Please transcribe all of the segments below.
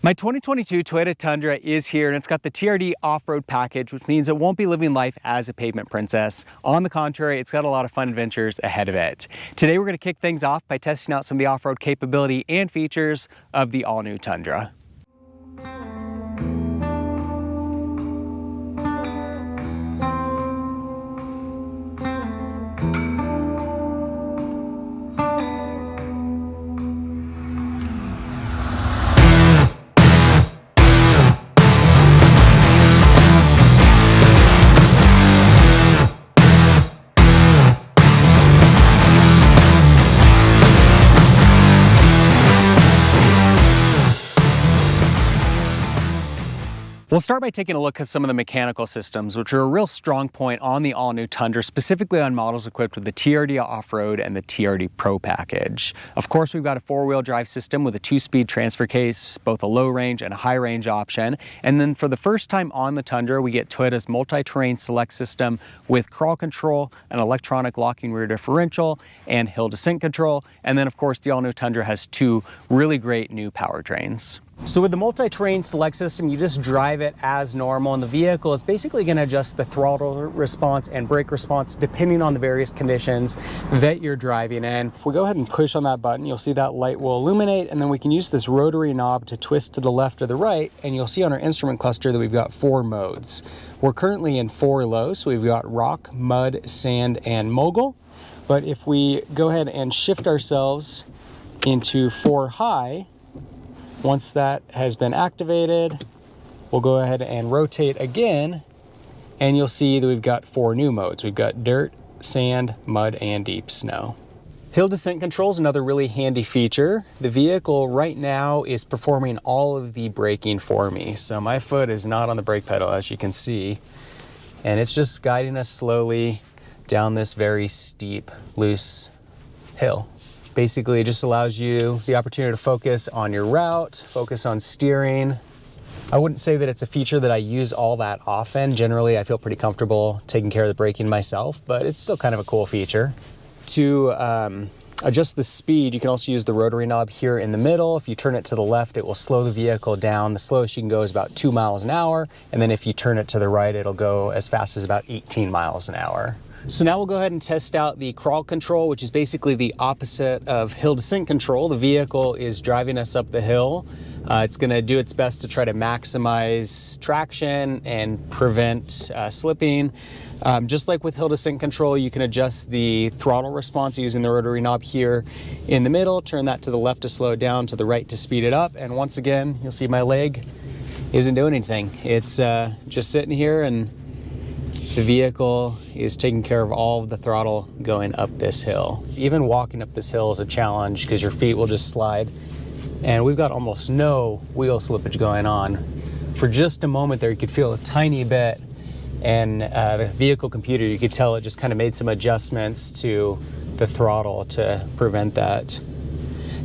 My 2022 Toyota Tundra is here, and it's got the TRD off-road package, which means it won't be living life as a pavement princess. On the contrary, it's got a lot of fun adventures ahead of it. Today we're going to kick things off by testing out some of the off-road capability and features of the all-new Tundra. We'll start by taking a look at some of the mechanical systems, which are a real strong point on the all-new Tundra, specifically on models equipped with the TRD Off-Road and the TRD Pro package. Of course, we've got a four-wheel drive system with a two-speed transfer case, both a low-range and a high-range option. And then for the first time on the Tundra, we get Toyota's multi-terrain select system with crawl control, an electronic locking rear differential, and hill descent control. And then, of course, the all-new Tundra has two really great new powertrains. So with the multi-terrain select system, you just drive it as normal, and the vehicle is basically going to adjust the throttle response and brake response depending on the various conditions that you're driving in. If we go ahead and push on that button, you'll see that light will illuminate, and then we can use this rotary knob to twist to the left or the right, and you'll see on our instrument cluster that we've got 4 modes. We're currently in 4 low, so we've got rock, mud, sand, and mogul. But if we go ahead and shift ourselves into 4 high, once that has been activated, we'll go ahead and rotate again, and you'll see that we've got 4 new modes. We've got dirt, sand, mud, and deep snow. Hill descent control is another really handy feature. The vehicle right now is performing all of the braking for me. So my foot is not on the brake pedal, as you can see, and it's just guiding us slowly down this very steep, loose hill. Basically, it just allows you the opportunity to focus on your route, focus on steering. I wouldn't say that it's a feature that I use all that often. Generally, I feel pretty comfortable taking care of the braking myself, but it's still kind of a cool feature. To adjust the speed, you can also use the rotary knob here in the middle. If you turn it to the left, it will slow the vehicle down. The slowest you can go is about 2 miles an hour. And then if you turn it to the right, it'll go as fast as about 18 miles an hour. So now we'll go ahead and test out the crawl control, which is basically the opposite of hill descent control. The vehicle is driving us up the hill. It's going to do its best to try to maximize traction and prevent slipping. Just like with hill descent control, you can adjust the throttle response using the rotary knob here in the middle. Turn that to the left to slow it down, to the right to speed it up. And once again, you'll see my leg isn't doing anything. It's just sitting here, and the vehicle is taking care of all of the throttle going up this hill. Even walking up this hill is a challenge because your feet will just slide. And we've got almost no wheel slippage going on. For just a moment there, you could feel a tiny bit. And the vehicle computer, you could tell it just kind of made some adjustments to the throttle to prevent that.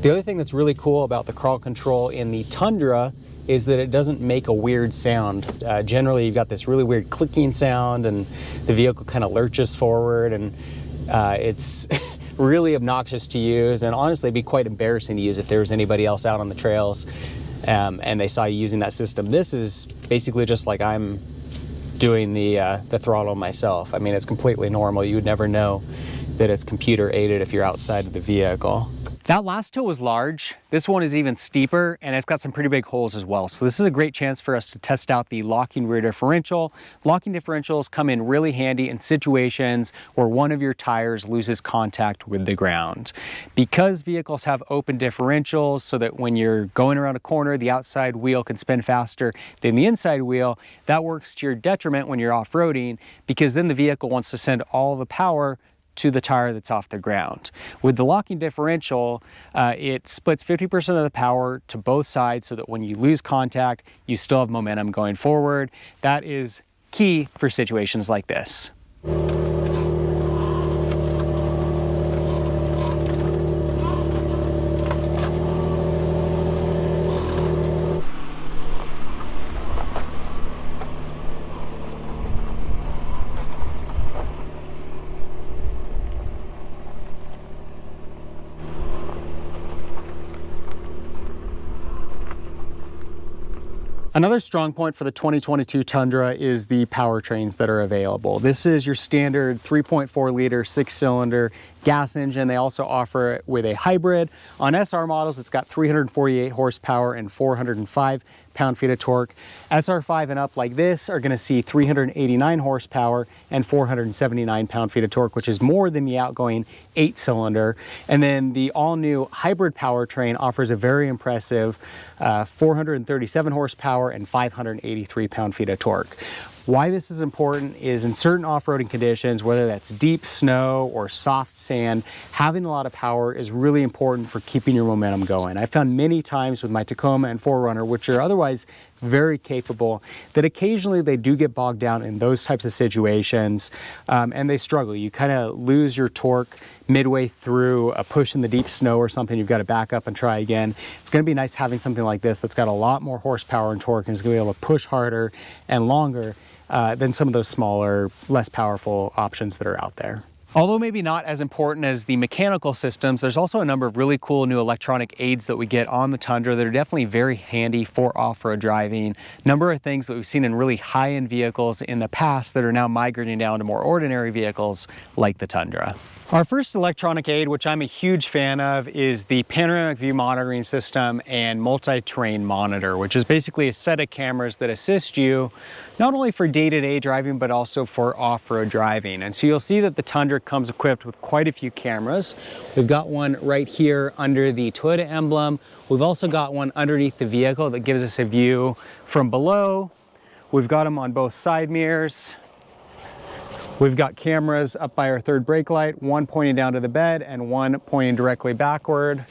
The other thing that's really cool about the crawl control in the Tundra is that it doesn't make a weird sound. Generally, you've got this really weird clicking sound, and the vehicle kind of lurches forward, and it's really obnoxious to use, and honestly, it'd be quite embarrassing to use if there was anybody else out on the trails and they saw you using that system. This is basically just like I'm doing the throttle myself. I mean, it's completely normal. You would never know that it's computer aided if you're outside of the vehicle. That last hill was large. This one is even steeper, and it's got some pretty big holes as well. So this is a great chance for us to test out the locking rear differential. Locking differentials come in really handy in situations where one of your tires loses contact with the ground. Because vehicles have open differentials so that when you're going around a corner, the outside wheel can spin faster than the inside wheel, that works to your detriment when you're off-roading, because then the vehicle wants to send all of the power to the tire that's off the ground. With the locking differential, it splits 50% of the power to both sides so that when you lose contact, you still have momentum going forward. That is key for situations like this. Another strong point for the 2022 Tundra is the powertrains that are available. This is your standard 3.4 liter 6-cylinder gas engine. They also offer it with a hybrid. On SR models, it's got 348 horsepower and 405 pound-feet of torque. SR5 and up like this are gonna see 389 horsepower and 479 pound-feet of torque, which is more than the outgoing 8-cylinder. And then the all-new hybrid powertrain offers a very impressive 437 horsepower and 583 pound-feet of torque. Why this is important is in certain off-roading conditions, whether that's deep snow or soft sand, having a lot of power is really important for keeping your momentum going. I found many times with my Tacoma and 4Runner, which are otherwise very capable, that occasionally they do get bogged down in those types of situations and they struggle. You kind of lose your torque midway through a push in the deep snow or something. You've got to back up and try again. It's going to be nice having something like this that's got a lot more horsepower and torque and is going to be able to push harder and longer than some of those smaller, less powerful options that are out there. Although maybe not as important as the mechanical systems, there's also a number of really cool new electronic aids that we get on the Tundra that are definitely very handy for off-road driving. Number of things that we've seen in really high-end vehicles in the past that are now migrating down to more ordinary vehicles like the Tundra. Our first electronic aid, which I'm a huge fan of, is the panoramic view monitoring system and multi-terrain monitor, which is basically a set of cameras that assist you not only for day-to-day driving, but also for off-road driving. And so you'll see that the Tundra comes equipped with quite a few cameras. We've got one right here under the Toyota emblem. We've also got one underneath the vehicle that gives us a view from below. We've got them on both side mirrors. We've got cameras up by our third brake light, one pointing down to the bed and one pointing directly backward.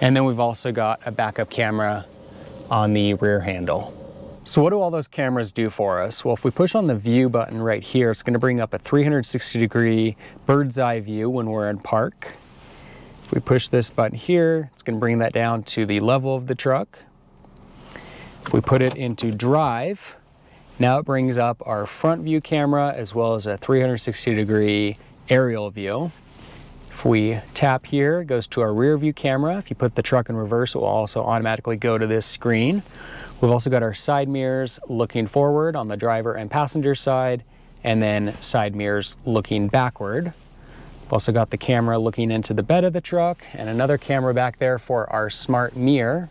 And then we've also got a backup camera on the rear handle. So what do all those cameras do for us? Well, if we push on the view button right here, it's going to bring up a 360-degree bird's eye view when we're in park. If we push this button here, it's going to bring that down to the level of the truck. If we put it into drive, now it brings up our front view camera as well as a 360-degree aerial view. If we tap here, it goes to our rear view camera. If you put the truck in reverse, it will also automatically go to this screen. We've also got our side mirrors looking forward on the driver and passenger side, and then side mirrors looking backward. We've also got the camera looking into the bed of the truck and another camera back there for our smart mirror.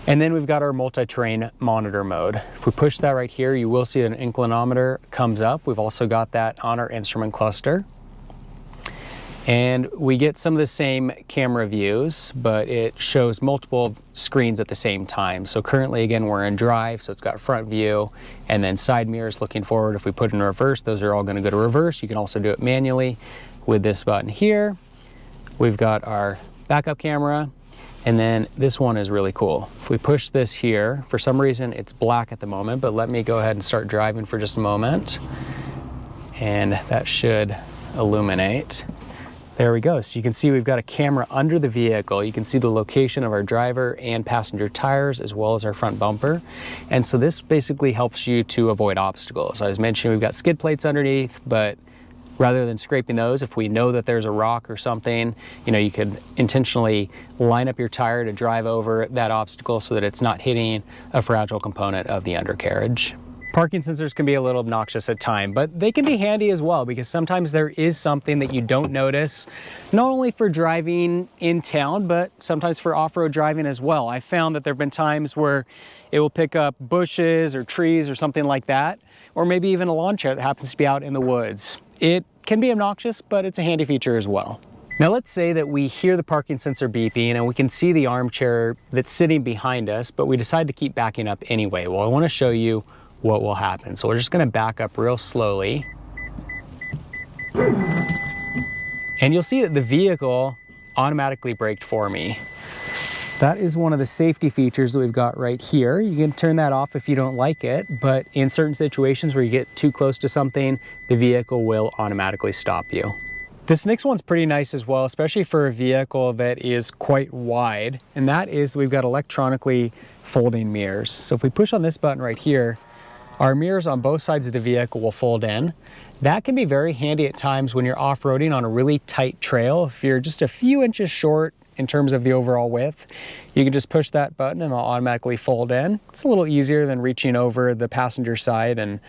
And then we've got our multi-terrain monitor mode. If we push that right here, you will see an inclinometer comes up. We've also got that on our instrument cluster. And we get some of the same camera views, but it shows multiple screens at the same time. So currently, again, we're in drive, so it's got front view and then side mirrors looking forward. If we put it in reverse, those are all going to go to reverse. You can also do it manually with this button here. We've got our backup camera. And then this one is really cool. If we push this here, for some reason it's black at the moment, but let me go ahead and start driving for just a moment. And that should illuminate. There we go. So you can see we've got a camera under the vehicle. You can see the location of our driver and passenger tires as well as our front bumper. And so this basically helps you to avoid obstacles. I was mentioning we've got skid plates underneath, but rather than scraping those, if we know that there's a rock or something, you could intentionally line up your tire to drive over that obstacle so that it's not hitting a fragile component of the undercarriage. Parking sensors can be a little obnoxious at times, but they can be handy as well because sometimes there is something that you don't notice, not only for driving in town, but sometimes for off-road driving as well. I found that there have been times where it will pick up bushes or trees or something like that, or maybe even a lawn chair that happens to be out in the woods. It can be obnoxious, but it's a handy feature as well. Now let's say that we hear the parking sensor beeping and we can see the armchair that's sitting behind us, but we decide to keep backing up anyway. Well, I want to show you what will happen. So we're just going to back up real slowly. And you'll see that the vehicle automatically braked for me. That is one of the safety features that we've got right here. You can turn that off if you don't like it, but in certain situations where you get too close to something, the vehicle will automatically stop you. This next one's pretty nice as well, especially for a vehicle that is quite wide, and that is we've got electronically folding mirrors. So if we push on this button right here, our mirrors on both sides of the vehicle will fold in. That can be very handy at times when you're off-roading on a really tight trail. If you're just a few inches short in terms of the overall width. You can just push that button and it'll automatically fold in. It's a little easier than reaching over the passenger side and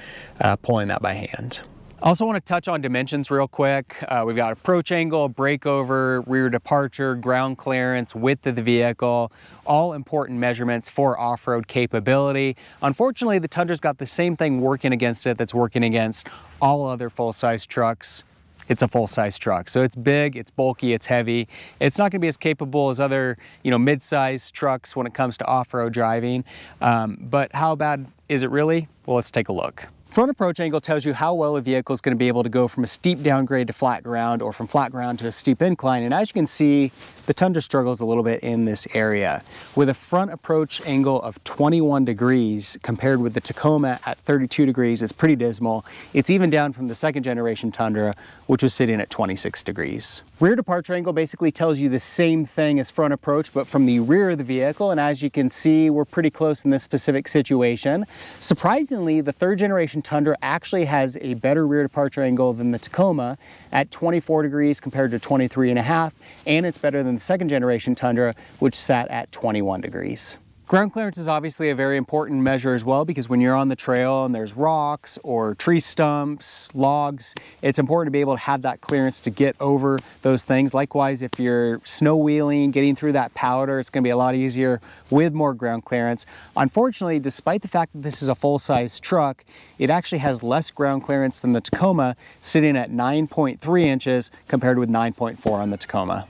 pulling that by hand. I also want to touch on dimensions real quick. We've got approach angle, breakover, rear departure, ground clearance, width of the vehicle, all important measurements for off-road capability. Unfortunately, the Tundra's got the same thing working against it that's working against all other full-size trucks. It's a full-size truck, so it's big, it's bulky, it's heavy. It's not going to be as capable as other, mid-size trucks when it comes to off-road driving. But how bad is it really? Well, let's take a look. Front approach angle tells you how well a vehicle is going to be able to go from a steep downgrade to flat ground or from flat ground to a steep incline. And as you can see, the Tundra struggles a little bit in this area. With a front approach angle of 21 degrees compared with the Tacoma at 32 degrees, it's pretty dismal. It's even down from the second generation Tundra, which was sitting at 26 degrees. Rear departure angle basically tells you the same thing as front approach, but from the rear of the vehicle. And as you can see, we're pretty close in this specific situation. Surprisingly, the third generation Tundra actually has a better rear departure angle than the Tacoma at 24 degrees compared to 23.5, and it's better than the second generation Tundra, which sat at 21 degrees. Ground clearance is obviously a very important measure as well, because when you're on the trail and there's rocks or tree stumps, logs, it's important to be able to have that clearance to get over those things. Likewise, if you're snow wheeling, getting through that powder, it's going to be a lot easier with more ground clearance. Unfortunately, despite the fact that this is a full-size truck, it actually has less ground clearance than the Tacoma, sitting at 9.3 inches compared with 9.4 on the Tacoma.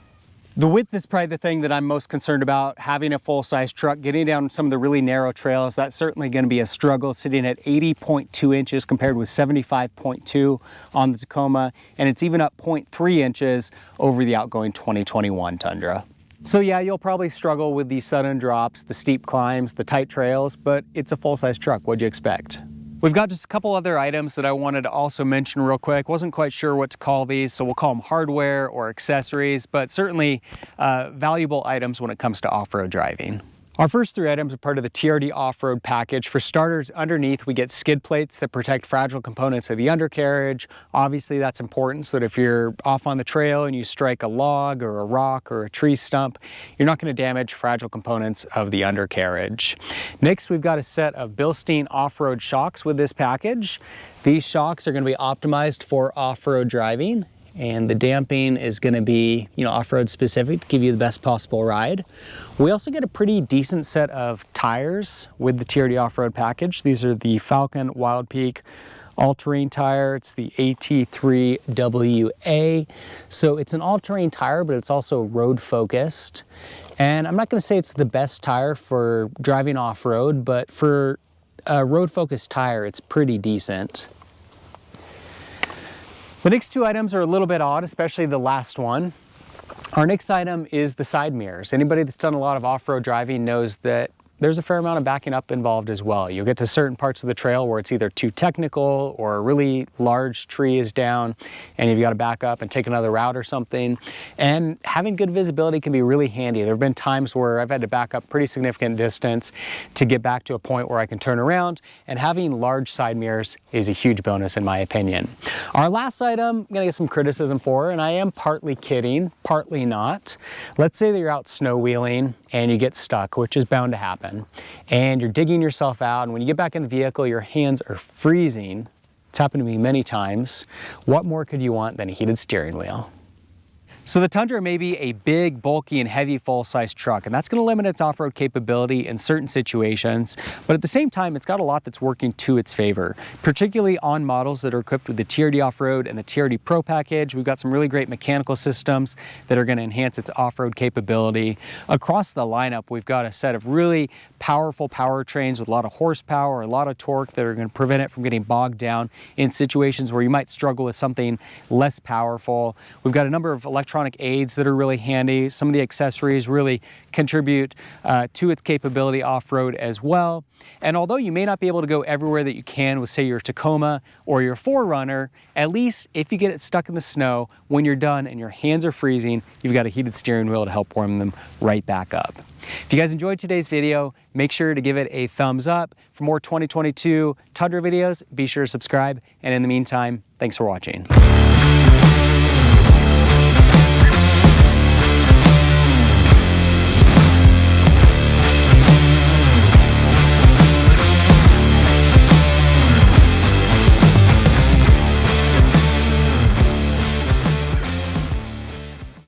The width is probably the thing that I'm most concerned about. Having a full-size truck, getting down some of the really narrow trails, that's certainly going to be a struggle, sitting at 80.2 inches compared with 75.2 on the Tacoma, and it's even up 0.3 inches over the outgoing 2021 Tundra. So yeah, you'll probably struggle with the sudden drops, the steep climbs, the tight trails, but it's a full-size truck. What'd you expect? We've got just a couple other items that I wanted to also mention real quick. Wasn't quite sure what to call these, so we'll call them hardware or accessories, but certainly valuable items when it comes to off-road driving. Our first three items are part of the TRD off-road package. For starters, underneath we get skid plates that protect fragile components of the undercarriage. Obviously that's important so that if you're off on the trail and you strike a log or a rock or a tree stump, you're not going to damage fragile components of the undercarriage. Next, we've got a set of Bilstein off-road shocks with this package. These shocks are going to be optimized for off-road driving, and the damping is going to be, off-road specific to give you the best possible ride. We also get a pretty decent set of tires with the TRD off-road package. These are the Falcon Wild Peak all-terrain tire. It's the AT3WA. So it's an all-terrain tire, but it's also road focused. And I'm not going to say it's the best tire for driving off-road, but for a road focused tire, it's pretty decent. The next two items are a little bit odd, especially the last one. Our next item is the side mirrors. Anybody that's done a lot of off-road driving knows that there's a fair amount of backing up involved as well. You'll get to certain parts of the trail where it's either too technical or a really large tree is down and you've got to back up and take another route or something. And having good visibility can be really handy. There have been times where I've had to back up pretty significant distance to get back to a point where I can turn around, and having large side mirrors is a huge bonus in my opinion. Our last item, I'm gonna get some criticism for, and I am partly kidding, partly not. Let's say that you're out snow wheeling and you get stuck, which is bound to happen, and you're digging yourself out, and when you get back in the vehicle, your hands are freezing. It's happened to me many times. What more could you want than a heated steering wheel? So the Tundra may be a big, bulky, and heavy full-size truck, and that's going to limit its off-road capability in certain situations, but at the same time, it's got a lot that's working to its favor, particularly on models that are equipped with the TRD Off-Road and the TRD Pro package. We've got some really great mechanical systems that are going to enhance its off-road capability. Across the lineup, we've got a set of really powerful powertrains with a lot of horsepower, a lot of torque that are going to prevent it from getting bogged down in situations where you might struggle with something less powerful. We've got a number of electronic aids that are really handy. Some of the accessories really contribute to its capability off-road as well. And although you may not be able to go everywhere that you can with, say, your Tacoma or your 4Runner, at least if you get it stuck in the snow, when you're done and your hands are freezing, you've got a heated steering wheel to help warm them right back up. If you guys enjoyed today's video, make sure to give it a thumbs up. For more 2022 Tundra videos, be sure to subscribe. And in the meantime, thanks for watching.